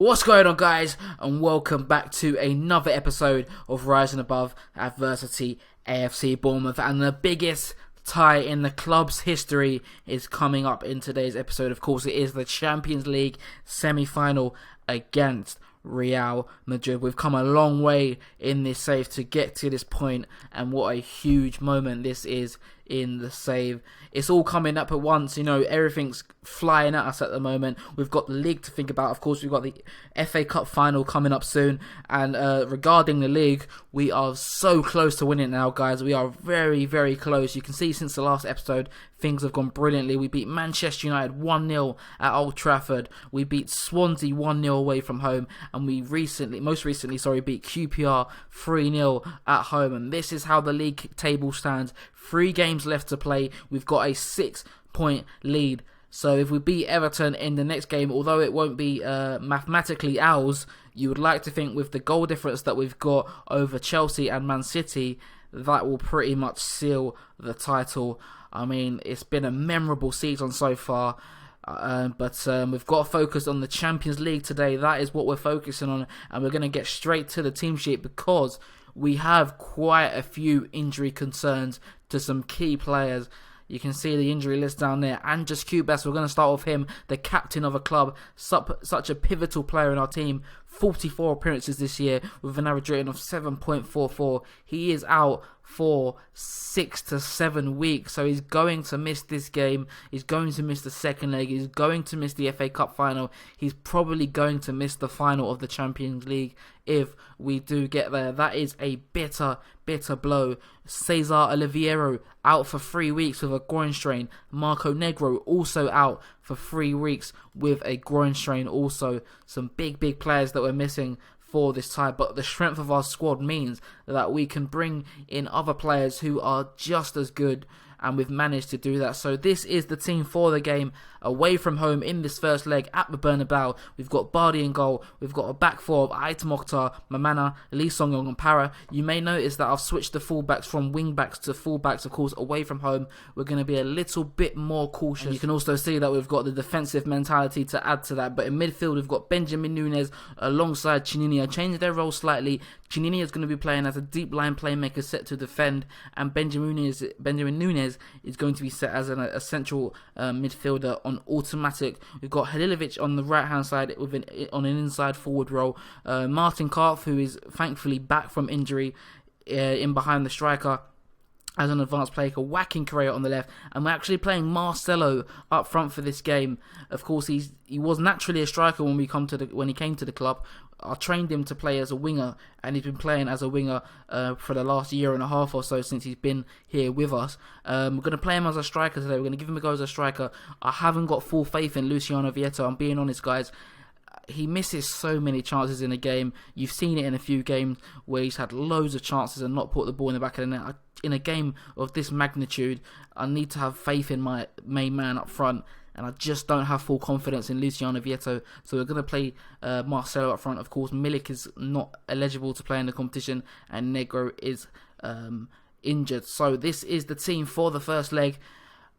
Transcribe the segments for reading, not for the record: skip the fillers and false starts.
What's going on, guys, and welcome back to another episode of Rising Above Adversity AFC Bournemouth. And the biggest tie in the club's history is coming up in today's episode. Of course, it is the Champions League semi-final against Real Madrid. We've come a long way in this save to get to this point, and what a huge moment this is in the save. It's all coming up at once, everything's flying at us at the moment. We've got the league to think about. Of course, we've got the FA Cup final coming up soon, and regarding the league, we are so close to winning now, guys. We are very, very close. You can see since the last episode, things have gone brilliantly. We beat Manchester United 1-0 at Old Trafford. We beat Swansea 1-0 away from home, and we most recently, beat QPR 3-0 at home. And this is how the league table stands. 3 games left to play. We've got a 6-point lead. So if we beat Everton in the next game, although it won't be mathematically ours, you would like to think with the goal difference that we've got over Chelsea and Man City, that will pretty much seal the title. I mean, it's been a memorable season so far. But we've got to focus on the Champions League today. That is what we're focusing on, and we're going to get straight to the team sheet because we have quite a few injury concerns to some key players. You can see the injury list down there. Andres Cubas, we're going to start with him, the captain of a club, such a pivotal player in our team. 44 appearances this year with an average rating of 7.44. He is out for 6 to 7 weeks, so he's going to miss this game. He's going to miss the second leg. He's going to miss the FA Cup final. He's probably going to miss the final of the Champions League if we do get there. That is a bitter blow. Cesar Oliveira out for 3 weeks with a groin strain. Marco Negro also out for 3 weeks with a groin strain. Also, some big players that we're missing for this tie, but the strength of our squad means that we can bring in other players who are just as good, and we've managed to do that. So this is the team for the game away from home in this first leg at the Bernabeu. We've got Bardi in goal. We've got a back four of Ait Mokhtar, Mamana, Lee Song-yong and Para. You may notice that I've switched the fullbacks from wing-backs to fullbacks. Of course, away from home, we're going to be a little bit more cautious. And you can also see that we've got the defensive mentality to add to that. But in midfield, we've got Benjamin Nunes alongside Chininha. Changed their role slightly. Chininha is going to be playing as a deep line playmaker set to defend, and Benjamin Nunes is going to be set as a central midfielder on automatic. We've got Halilovic on the right hand side on an inside forward role. Martin Karpf, who is thankfully back from injury, in behind the striker as an advanced player, whacking Correa on the left, and we're actually playing Marcelo up front for this game. Of course, he was naturally a striker when he came to the club. I trained him to play as a winger, and he's been playing as a winger for the last year and a half or so since he's been here with us. We're going to play him as a striker today. We're going to give him a go as a striker. I haven't got full faith in Luciano Vieto. I'm being honest, guys. He misses so many chances in a game. You've seen it in a few games where he's had loads of chances and not put the ball in the back of the net. In a game of this magnitude, I need to have faith in my main man up front, and I just don't have full confidence in Luciano Vieto. So we're going to play Marcelo up front. Of course, Milik is not eligible to play in the competition, and Negro is injured. So this is the team for the first leg,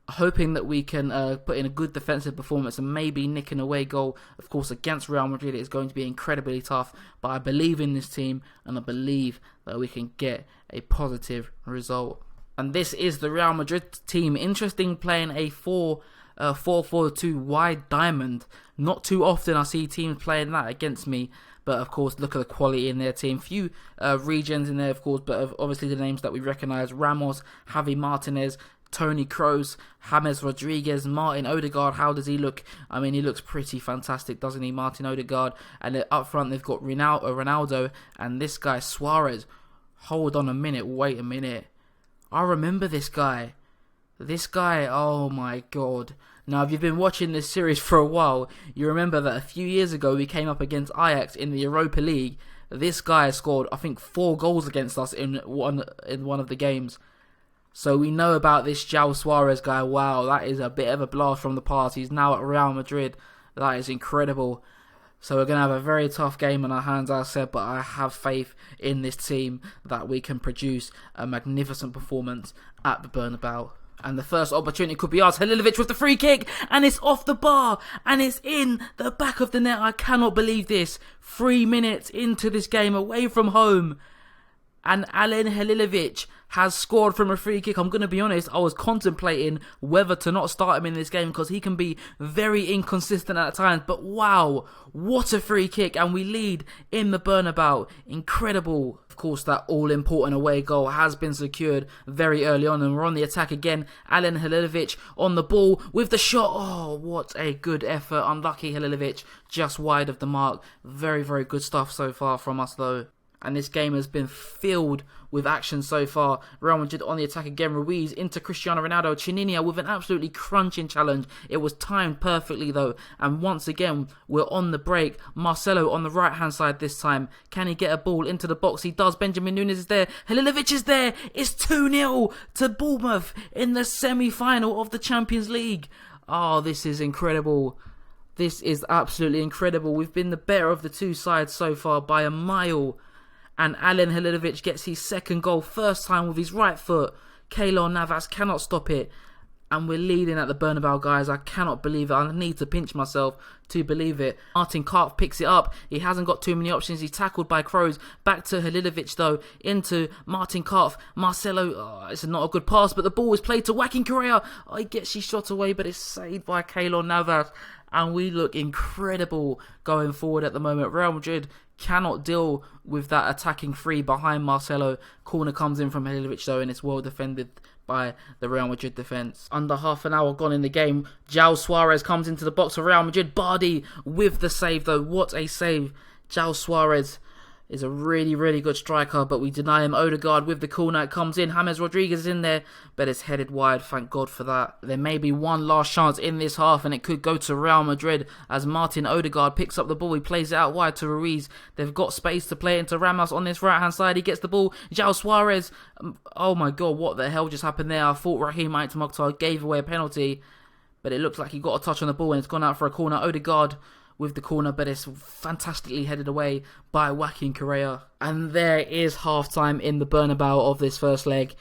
hoping that we can put in a good defensive performance and maybe nick an away goal. Of course, against Real Madrid, it's going to be incredibly tough, but I believe in this team, and I believe that we can get a positive result. And this is the Real Madrid team. Interesting, playing a 4-4-2 wide diamond. Not too often I see teams playing that against me, but of course, look at the quality in their team. Few regions in there, of course, but obviously the names that we recognise: Ramos, Javi Martinez, Toni Kroos, James Rodriguez, Martin Odegaard. How does he look? I mean, he looks pretty fantastic, doesn't he, Martin Odegaard? And up front, they've got Ronaldo and this guy, Suarez. Hold on a minute, wait a minute. I remember this guy. Oh my god. Now, if you've been watching this series for a while, you remember that a few years ago we came up against Ajax in the Europa League. This guy scored, I think, 4 goals against us in one of the games. So we know about this João Suarez guy. Wow, that is a bit of a blast from the past. He's now at Real Madrid. That is incredible. So we're going to have a very tough game on our hands, as I said, but I have faith in this team that we can produce a magnificent performance at the Bernabeu. And the first opportunity could be ours. Halilovic with the free kick, and it's off the bar, and it's in the back of the net. I cannot believe this. 3 minutes into this game, away from home, and Alen Halilovic has scored from a free kick. I'm going to be honest, I was contemplating whether to not start him in this game because he can be very inconsistent at times. But wow, what a free kick, and we lead in the Bernabeu. Incredible. Of course, that all-important away goal has been secured very early on, and we're on the attack again. Alen Halilovic on the ball with the shot. Oh, what a good effort. Unlucky Halilovic, just wide of the mark. Very, very good stuff so far from us though. And this game has been filled with action so far. Real Madrid on the attack again. Ruiz into Cristiano Ronaldo. Chininha with an absolutely crunching challenge. It was timed perfectly though. And once again, we're on the break. Marcelo on the right-hand side this time. Can he get a ball into the box? He does. Benjamin Núñez is there. Halilovic is there. It's 2-0 to Bournemouth in the semi-final of the Champions League. Oh, this is incredible. This is absolutely incredible. We've been the better of the two sides so far by a mile. And Alen Halilovic gets his second goal, first time with his right foot. Keylor Navas cannot stop it. And we're leading at the Bernabeu, guys. I cannot believe it. I need to pinch myself to believe it. Martin Karp picks it up. He hasn't got too many options. He's tackled by Kroos. Back to Halilovic, though. Into Martin Karp. Marcelo. Oh, it's not a good pass, but the ball is played to Joaquin Correa. Oh, he gets his shot away, but it's saved by Keylor Navas. And we look incredible going forward at the moment. Real Madrid cannot deal with that attacking three behind Marcelo. Corner comes in from Halilovic though, and it's well defended by the Real Madrid defence. Under half an hour gone in the game, João Suarez comes into the box for Real Madrid. Bardi with the save though. What a save. João Suarez is a really, really good striker, but we deny him. Odegaard with the corner, it comes in. James Rodriguez is in there, but it's headed wide. Thank God for that. There may be one last chance in this half, and it could go to Real Madrid as Martin Odegaard picks up the ball. He plays it out wide to Ruiz. They've got space to play into Ramos on this right-hand side. He gets the ball. João Suarez. Oh my God, what the hell just happened there? I thought Raheem Mokhtar gave away a penalty, but it looks like he got a touch on the ball, and it's gone out for a corner. Odegaard with the corner, but it's fantastically headed away by Joaquin Correa. And there is half-time in the Bernabeu of this first leg.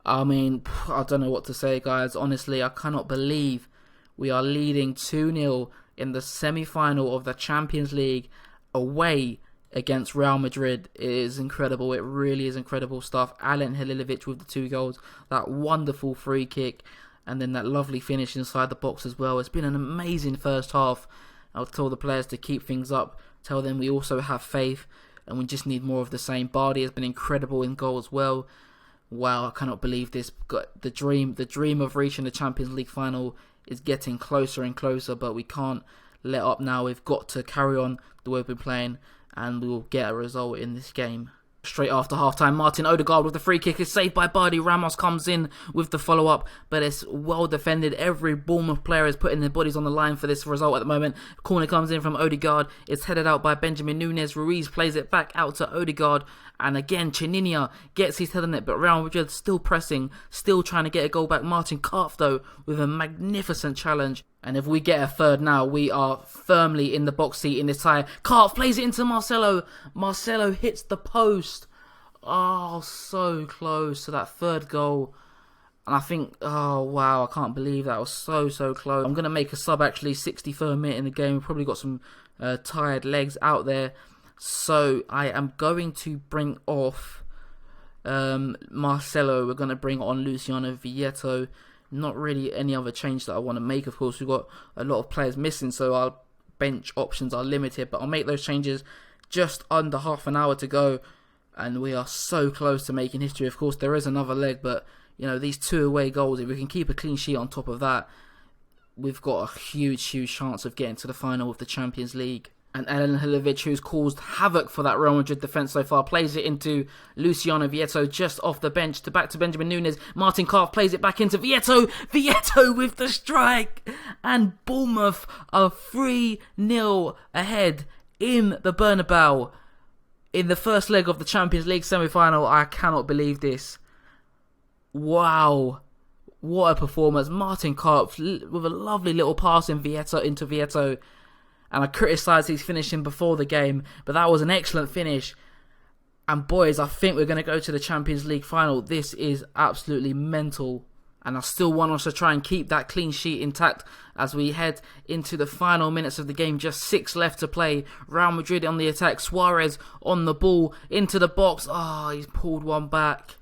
I mean, I don't know what to say, guys. Honestly, I cannot believe we are leading 2-0 in the semi-final of the Champions League away against Real Madrid. It is incredible. It really is incredible stuff. Alen Halilovic with the 2 goals, that wonderful free kick, and then that lovely finish inside the box as well. It's been an amazing first half. I'll tell the players to keep things up. Tell them we also have faith and we just need more of the same. Bardi has been incredible in goal as well. Wow, I cannot believe this. Got the dream of reaching the Champions League final is getting closer and closer, but we can't let up now. We've got to carry on the way we've been playing, and we will get a result in this game. Straight after half-time, Martin Odegaard with the free kick is saved by Bardi. Ramos comes in with the follow-up, but it's well defended. Every Bournemouth player is putting their bodies on the line for this result at the moment. Corner comes in from Odegaard. It's headed out by Benjamin Núñez. Ruiz plays it back out to Odegaard. And again, Chininha gets his head on it, but Real Madrid still pressing, still trying to get a goal back. Martin Karp, though, with a magnificent challenge. And if we get a third now, we are firmly in the box seat in this tie. Karp plays it into Marcelo. Marcelo hits the post. Oh, so close to that third goal. And I think, oh wow, I can't believe that was so close. I'm going to make a sub actually, 63rd minute in the game. We've probably got some tired legs out there. So I am going to bring off Marcelo. We're going to bring on Luciano Vietto. Not really any other change that I want to make. Of course, we've got a lot of players missing, so our bench options are limited. But I'll make those changes just under half an hour to go. And we are so close to making history. Of course, there is another leg, but you know, these 2 away goals, if we can keep a clean sheet on top of that, we've got a huge chance of getting to the final of the Champions League. And Alen Halilovic, who's caused havoc for that Real Madrid defence so far, plays it into Luciano Vietto just off the bench. Back to Benjamin Núñez. Martin Karp plays it back into Vietto. Vietto with the strike. And Bournemouth are 3-0 ahead in the Bernabeu in the first leg of the Champions League semi-final. I cannot believe this. Wow. What a performance. Martin Karp with a lovely little pass into Vietto. And I criticised his finishing before the game, but that was an excellent finish. And boys, I think we're going to go to the Champions League final. This is absolutely mental. And I still want us to try and keep that clean sheet intact as we head into the final minutes of the game. Just 6 left to play. Real Madrid on the attack. Suarez on the ball into the box. He's pulled one back.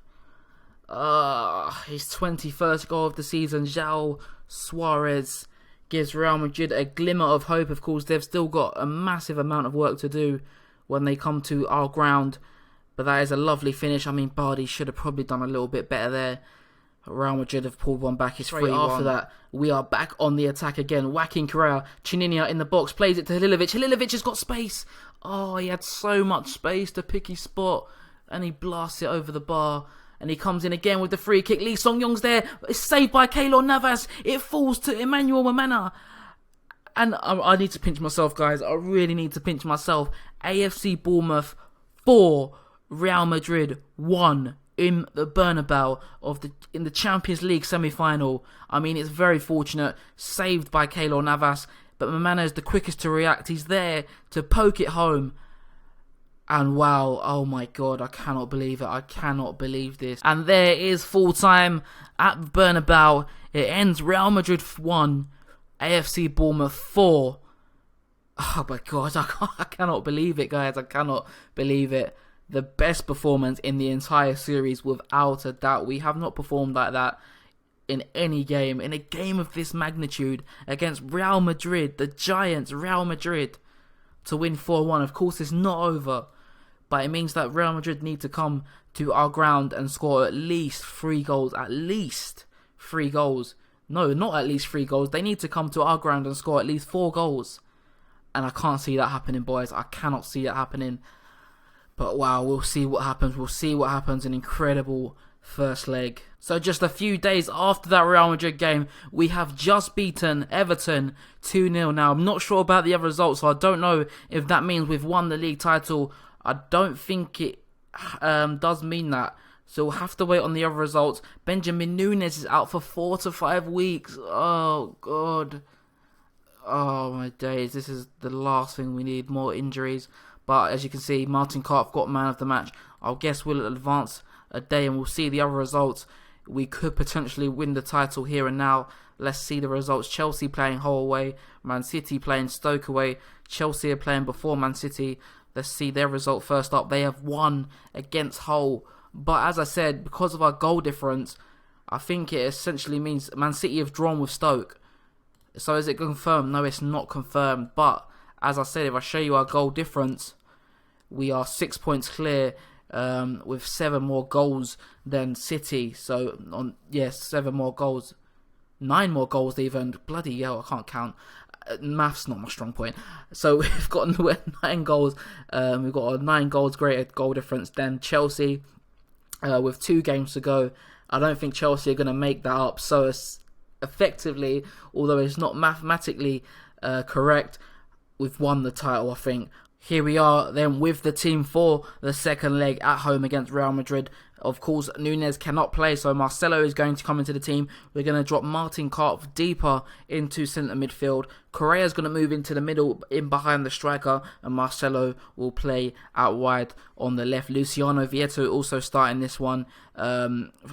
His 21st goal of the season. João Suarez gives Real Madrid a glimmer of hope. Of course, they've still got a massive amount of work to do when they come to our ground. But that is a lovely finish. I mean, Bardi should have probably done a little bit better there. Real Madrid have pulled one back. It's 3-1. After that, we are back on the attack again. Whacking Correa. Chininha in the box. Plays it to Halilovic. Halilovic has got space. He had so much space to pick his spot. And he blasts it over the bar. And he comes in again with the free kick. Lee Song-yong's there. It's saved by Keylor Navas. It falls to Emmanuel Mamana. And I need to pinch myself, guys. I really need to pinch myself. AFC Bournemouth 4. Real Madrid 1. In the Bernabeu in the Champions League semi-final. I mean, it's very fortunate. Saved by Keylor Navas. But Mamana is the quickest to react. He's there to poke it home. And wow, oh my God, I cannot believe it. I cannot believe this. And there is full time at Bernabeu. It ends Real Madrid 1. AFC Bournemouth 4. Oh my God, I cannot believe it, guys. I cannot believe it. The best performance in the entire series, without a doubt. We have not performed like that in any game. In a game of this magnitude against Real Madrid, the Giants, Real Madrid, to win 4-1. Of course, it's not over, but it means that Real Madrid need to come to our ground and score at least 3 goals. At least 3 goals. No, not at least 3 goals. They need to come to our ground and score at least 4 goals. And I can't see that happening, boys. I cannot see it happening. But wow, we'll see what happens. We'll see what happens. An incredible first leg. So just a few days after that Real Madrid game, we have just beaten Everton 2-0. Now, I'm not sure about the other results, so I don't know if that means we've won the league title. I don't think it does mean that. So we'll have to wait on the other results. Benjamin Núñez is out for 4 to 5 weeks. Oh, God. Oh, my days. This is the last thing we need. More injuries. But as you can see, Martin Karp got man of the match. I guess we'll advance a day and we'll see the other results. We could potentially win the title here and now. Let's see the results. Chelsea playing Hull away. Man City playing Stoke away. Chelsea are playing before Man City. Let's see their result first up. They have won against Hull. But as I said, because of our goal difference, I think it essentially means Man City have drawn with Stoke. So is it confirmed? No, it's not confirmed. But as I said, if I show you our goal difference, we are 6 points clear with 7 more goals than City. So, 7 more goals. 9 more goals even. Bloody hell, I can't count. Maths not my strong point. So we've got 9 goals. We've got a 9 goals greater goal difference than Chelsea with 2 games to go. I don't think Chelsea are going to make that up. So it's effectively, although it's not mathematically correct, we've won the title, I think. Here we are then with the team for the second leg at home against Real Madrid. Of course, Núñez cannot play, so Marcelo is going to come into the team. We're going to drop Martin Karp deeper into centre midfield. Correa is going to move into the middle, in behind the striker, and Marcelo will play out wide on the left. Luciano Vieto also starting this one.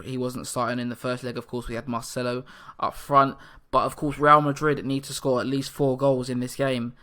He wasn't starting in the first leg, of course. We had Marcelo up front. But, of course, Real Madrid need to score at least 4 goals in this game.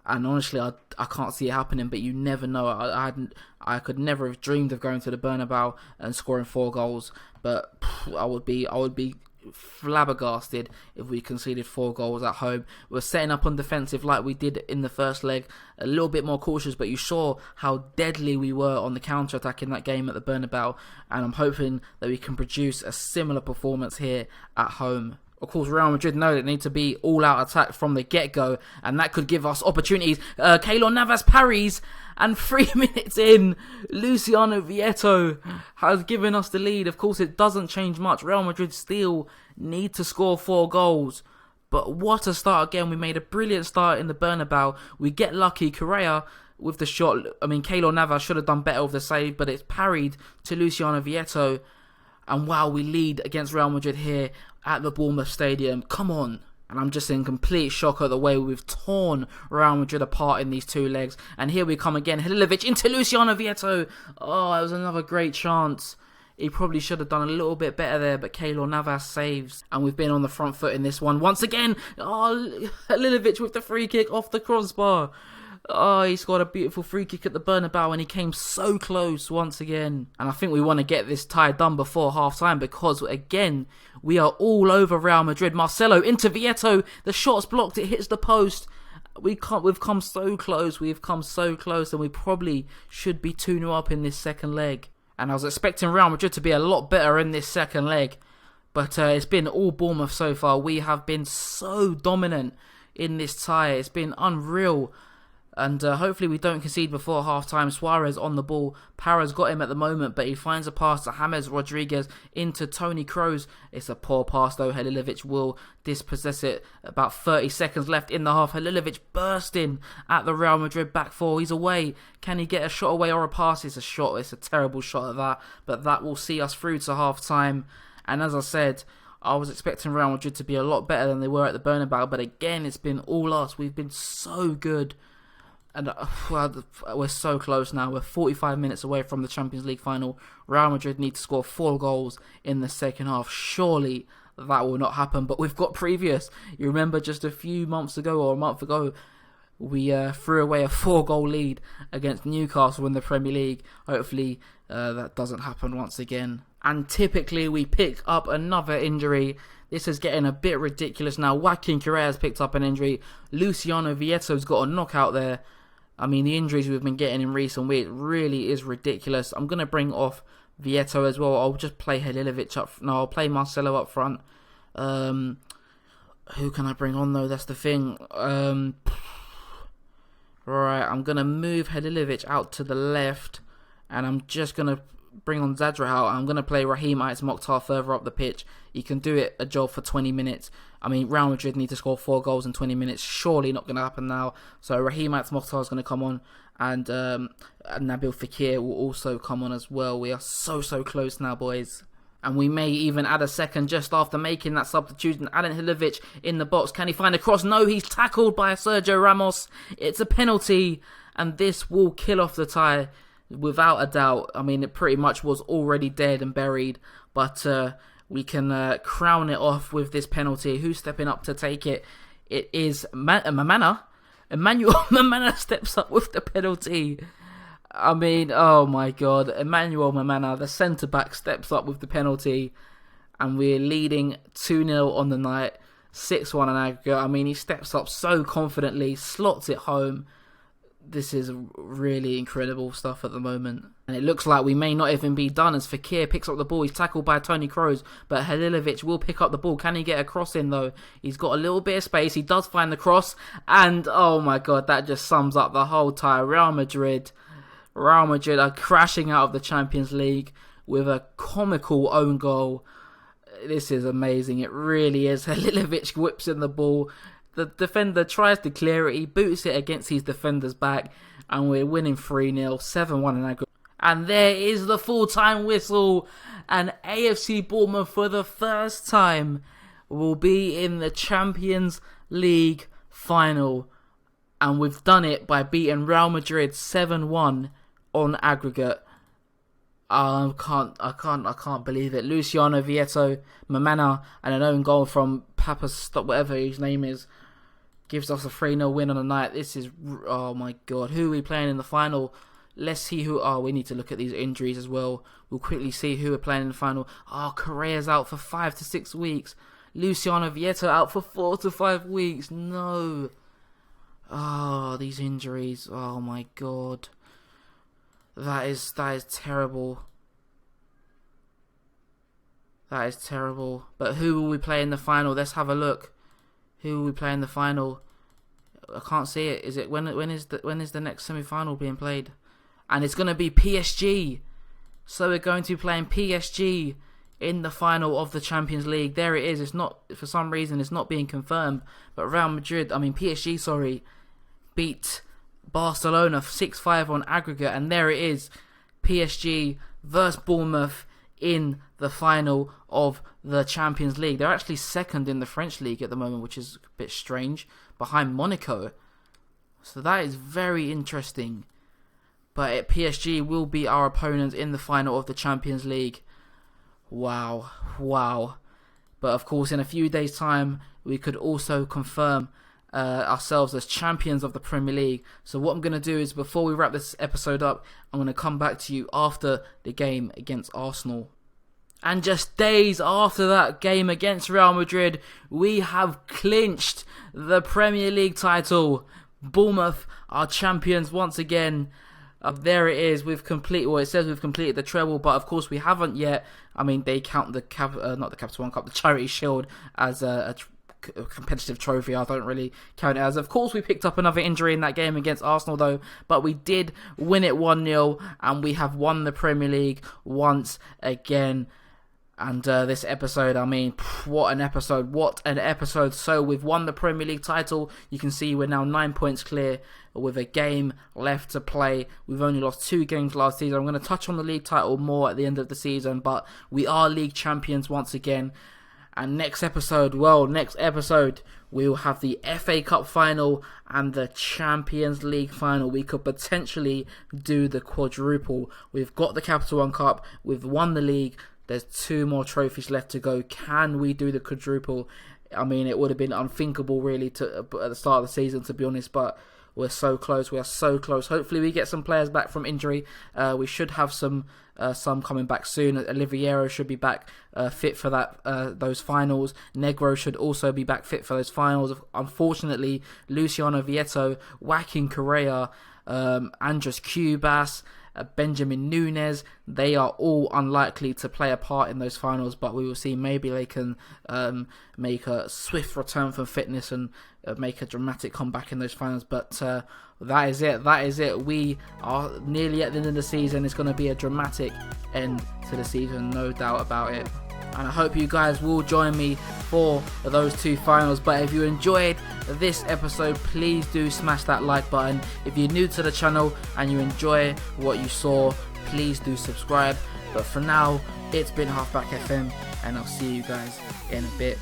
And honestly, I can't see it happening, but you never know. I could never have dreamed of going to the Bernabeu and scoring 4 goals. But I would be flabbergasted if we conceded 4 goals at home. We're setting up on defensive like we did in the first leg, a little bit more cautious, but you saw how deadly we were on the counter-attack in that game at the Bernabeu, and I'm hoping that we can produce a similar performance here at home. Of course, Real Madrid know they need to be all-out attack from the get-go, and that could give us opportunities. Keylor Navas parries, and 3 minutes in, Luciano Vieto has given us the lead. Of course, it doesn't change much. Real Madrid still need to score 4 goals. But what a start again. We made a brilliant start in the Bernabeu. We get lucky. Correa with the shot. I mean, Keylor Navas should have done better with the save, but it's parried to Luciano Vieto. And wow, we lead against Real Madrid here at the Bournemouth Stadium. Come on. And I'm just in complete shock at the way we've torn Real Madrid apart in these 2 legs. And here we come again. Halilovic into Luciano Vieto. Oh, it was another great chance. He probably should have done a little bit better there, but Keylor Navas saves. And we've been on the front foot in this one once again. Oh, Halilovic with the free kick off the crossbar. Oh, he scored a beautiful free kick at the Bernabeu and he came so close once again. And I think we want to get this tie done before half-time because, again, we are all over Real Madrid. Marcelo into Vieto. The shot's blocked. It hits the post. We've come so close. We've come so close and we probably should be 2-0 up in this second leg. And I was expecting Real Madrid to be a lot better in this second leg. But it's been all Bournemouth so far. We have been so dominant in this tie. It's been unreal. And hopefully we don't concede before half-time. Suarez on the ball. Parra's got him at the moment, but he finds a pass to James Rodriguez into Toni Kroos. It's a poor pass though. Halilovic will dispossess it. About 30 seconds left in the half. Halilovic bursting at the Real Madrid back four. He's away. Can he get a shot away or a pass? It's a shot. It's a terrible shot at that. But that will see us through to half-time. And as I said, I was expecting Real Madrid to be a lot better than they were at the Bernabeu. But again, it's been all us. We've been so good. And we're so close now. We're 45 minutes away from the Champions League final. Real Madrid need to score 4 goals in the second half. Surely that will not happen. But we've got previous. You remember just a few months ago or a month ago, we threw away a 4-goal lead against Newcastle in the Premier League. Hopefully that doesn't happen once again. And typically we pick up another injury. This is getting a bit ridiculous now. Joaquin Correa's picked up an injury. Luciano Vieto's got a knockout there. I mean, the injuries we've been getting in recent weeks really is ridiculous. I'm going to bring off Vieto as well. I'll just play Halilovic up. No, I'll play Marcelo up front. Who can I bring on though? That's the thing. Right, I'm going to move Halilovic out to the left. And I'm just going to bring on Zadra out. I'm going to play Raheem Mokhtar further up the pitch. He can do it a job for 20 minutes. I mean, Real Madrid need to score 4 goals in 20 minutes. Surely not going to happen now. So Raheem Mokhtar is going to come on. And Nabil Fekir will also come on as well. We are so close now, boys. And we may even add a second just after making that substitution. Alen Halilovic in the box. Can he find a cross? No, he's tackled by Sergio Ramos. It's a penalty. And this will kill off the tie without a doubt. I mean, it pretty much was already dead and buried. But we can crown it off with this penalty. Who's stepping up to take it? It is Mamana. Emmanuel Mamana steps up with the penalty. I mean, oh my God. Emmanuel Mamana, the centre-back, steps up with the penalty. And we're leading 2-0 on the night. 6-1 on aggregate. I mean, he steps up so confidently, slots it home. This is really incredible stuff at the moment. And it looks like we may not even be done as Fekir picks up the ball. He's tackled by Toni Kroos, but Halilovic will pick up the ball. Can he get a cross in though? He's got a little bit of space. He does find the cross. And oh my God, that just sums up the whole tie. Real Madrid are crashing out of the Champions League with a comical own goal. This is amazing. It really is. Halilovic whips in the ball. The defender tries to clear it. He boots it against his defender's back. And we're winning 3-0. 7-1 in aggregate. And there is the full-time whistle. And AFC Bournemouth for the first time will be in the Champions League final. And we've done it by beating Real Madrid 7-1 on aggregate. I can't believe it. Luciano Vieto, Mamana, and an own goal from Papas, whatever his name is, gives us a 3-0 win on the night. This is, oh my God, who are we playing in the final? Let's see who. Oh, we need to look at these injuries as well. We'll quickly see who we're playing in the final. Oh, Correa's out for 5 to 6 weeks. Luciano Vieto out for 4 to 5 weeks. No. Oh, these injuries. Oh my God. That is terrible. That is terrible. But who will we play in the final? Let's have a look. Who will we play in the final? I can't see it. Is it when is the next semi-final being played? And it's going to be PSG. So we're going to be playing PSG in the final of the Champions League. There it is. It's not, for some reason, it's not being confirmed. But PSG, beat Barcelona 6-5 on aggregate, and there it is, PSG versus Bournemouth in the final of the Champions League. They're actually second in the French league at the moment, which is a bit strange, behind Monaco. So that is very interesting. But PSG will be our opponents in the final of the Champions League. Wow, wow. But of course, in a few days' time, we could also confirm ourselves as champions of the Premier League. So what I'm going to do is, before we wrap this episode up, I'm going to come back to you after the game against Arsenal. And just days after that game against Real Madrid, we have clinched the Premier League title. Bournemouth are champions once again. There it is. We've completed. Well, it says we've completed the treble, but of course we haven't yet. I mean, they count the not the Capital One Cup, the Charity Shield as a competitive trophy. I don't really count it as. Of course, we picked up another injury in that game against Arsenal, though, but we did win it 1-0, and we have won the Premier League once again. And this episode, I mean, what an episode, what an episode. So we've won the Premier League title. You can see we're now 9 points clear with a game left to play. We've only lost 2 games last season. I'm going to touch on the league title more at the end of the season, but we are league champions once again. And next episode, we will have the FA Cup final and the Champions League final. We could potentially do the quadruple. We've got the Capital One Cup, we've won the league. There's 2 more trophies left to go. Can we do the quadruple? I mean, it would have been unthinkable, really, at the start of the season, to be honest. But we're so close. We are so close. Hopefully, we get some players back from injury. We should have some coming back soon. Oliviero should be back fit for those finals. Negro should also be back fit for those finals. Unfortunately, Luciano Vieto, Joaquin Correa, Andres Cubas, Benjamin Nunes, they are all unlikely to play a part in those finals, but we will see. Maybe they can make a swift return from fitness and make a dramatic comeback in those finals. But that is it. We are nearly at the end of the season. It's going to be a dramatic end to the season, no doubt about it. And I hope you guys will join me for those 2 finals. But if you enjoyed this episode, please do smash that like button. If you're new to the channel and you enjoy what you saw, please do subscribe. But for now, it's been Halfback FM, and I'll see you guys in a bit.